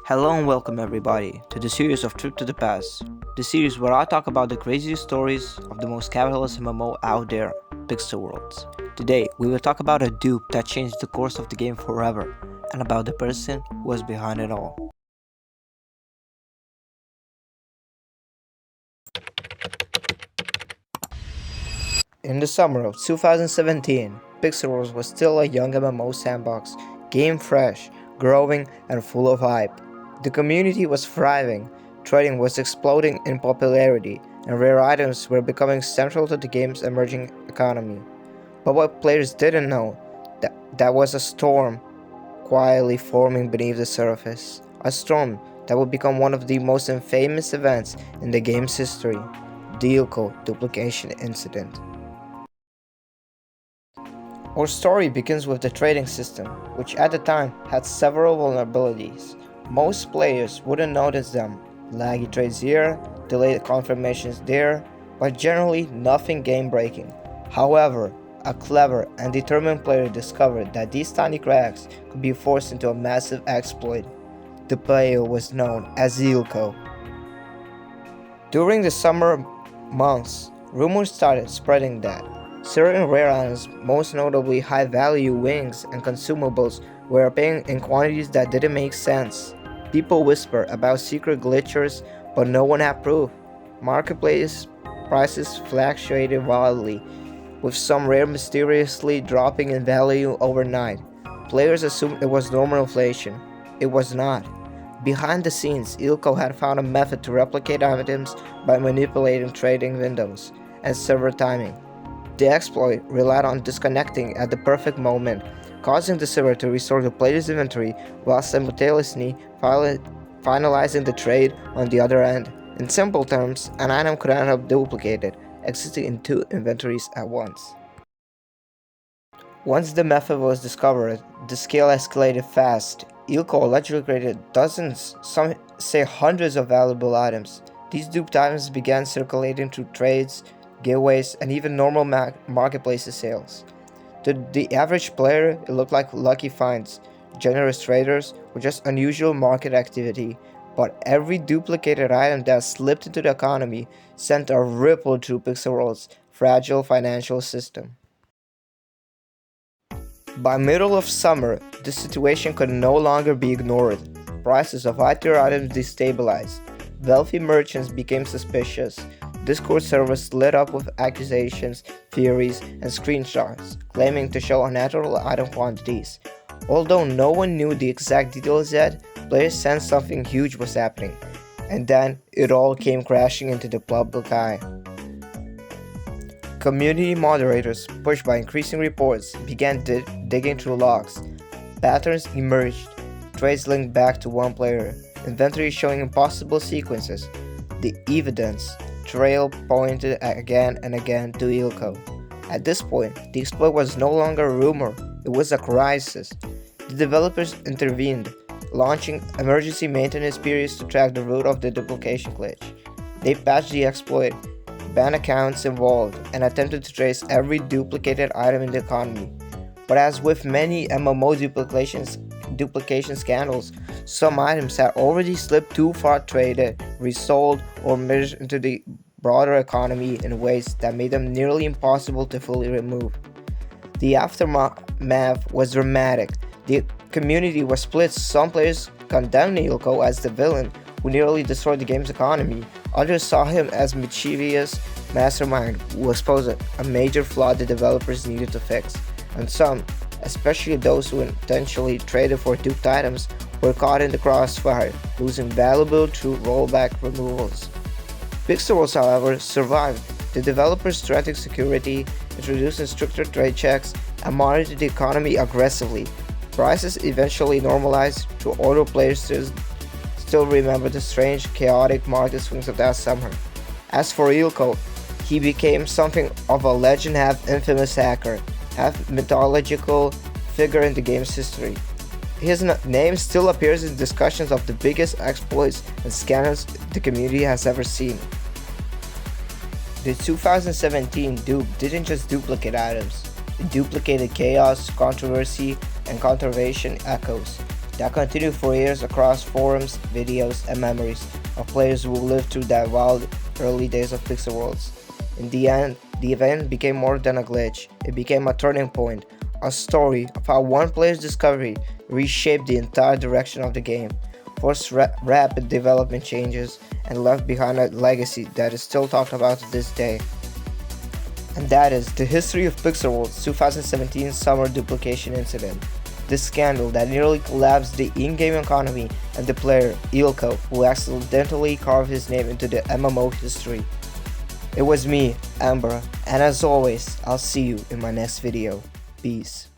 Hello and welcome everybody to the series of Trip to the Past, the series where I talk about the craziest stories of the most capitalist MMO out there, Pixel Worlds. Today we will talk about a dupe that changed the course of the game forever, and about the person who was behind it all. In the summer of 2017, Pixel Worlds was still a young MMO sandbox, game fresh, growing, and full of hype. The community was thriving, trading was exploding in popularity, and rare items were becoming central to the game's emerging economy. But what players didn't know, that was a storm quietly forming beneath the surface. A storm that would become one of the most infamous events in the game's history, the Ilko duplication incident. Our story begins with the trading system, which at the time had several vulnerabilities. Most players wouldn't notice them. Laggy trades here, delayed confirmations there, but generally nothing game-breaking. However, a clever and determined player discovered that these tiny cracks could be forced into a massive exploit. The player was known as Ilko. During the summer months, rumors started spreading that certain rare items, most notably high-value wings and consumables, were appearing in quantities that didn't make sense. People whisper about secret glitchers, but no one had proof. Marketplace prices fluctuated wildly, with some rare mysteriously dropping in value overnight. Players assumed it was normal inflation. It was not. Behind the scenes, Ilko had found a method to replicate items by manipulating trading windows and server timing. The exploit relied on disconnecting at the perfect moment, causing the server to restore the player's inventory while simultaneously finalizing the trade on the other end. In simple terms, an item could end up duplicated, existing in two inventories at once. Once the method was discovered, the scale escalated fast. Ilko allegedly created dozens, some say hundreds of valuable items. These duped items began circulating through trades, giveaways, and even normal marketplace sales. To the average player, it looked like lucky finds, generous traders, or just unusual market activity, but every duplicated item that slipped into the economy sent a ripple through Pixel World's fragile financial system. By middle of summer, the situation could no longer be ignored. Prices of high-tier items destabilized. Wealthy merchants became suspicious. Discord servers lit up with accusations, theories, and screenshots, claiming to show unnatural item quantities. Although no one knew the exact details yet, players sensed something huge was happening. And then, it all came crashing into the public eye. Community moderators, pushed by increasing reports, began digging through logs. Patterns emerged, trades linked back to one player, inventory showing impossible sequences. The evidence trail pointed again and again to Ilko. At this point, the exploit was no longer a rumor, it was a crisis. The developers intervened, launching emergency maintenance periods to track the root of the duplication glitch. They patched the exploit, banned accounts involved, and attempted to trace every duplicated item in the economy. But as with many MMO duplication scandals, some items had already slipped too far traded, resold, or merged into the broader economy in ways that made them nearly impossible to fully remove. The aftermath was dramatic. The community was split. Some players condemned Ilko as the villain who nearly destroyed the game's economy. Others saw him as mischievous mastermind who exposed a major flaw the developers needed to fix. And some, especially those who intentionally traded for duped items, were caught in the crossfire, losing valuable through rollback removals. Pixel Worlds, however, survived. The developers strengthened security, introduced stricter trade checks, and monitored the economy aggressively. Prices eventually normalized, though older players still remember the strange, chaotic market swings of that summer. As for Ilko, he became something of a legend, half infamous hacker, half mythological figure in the game's history. His name still appears in discussions of the biggest exploits and scandals the community has ever seen. The 2017 Dupe didn't just duplicate items, it duplicated chaos, controversy, and conservation echoes. that continued for years across forums, videos, and memories of players who lived through that wild early days of Pixel Worlds. In the end, the event became more than a glitch. It became a turning point, a story of how one player's discovery reshaped the entire direction of the game, forced rapid development changes, and left behind a legacy that is still talked about to this day. And that is the history of Pixel World's 2017 summer duplication incident. This scandal that nearly collapsed the in-game economy and the player, Ilko, who accidentally carved his name into the MMO history. It was me, Amber, and as always, I'll see you in my next video. Peace.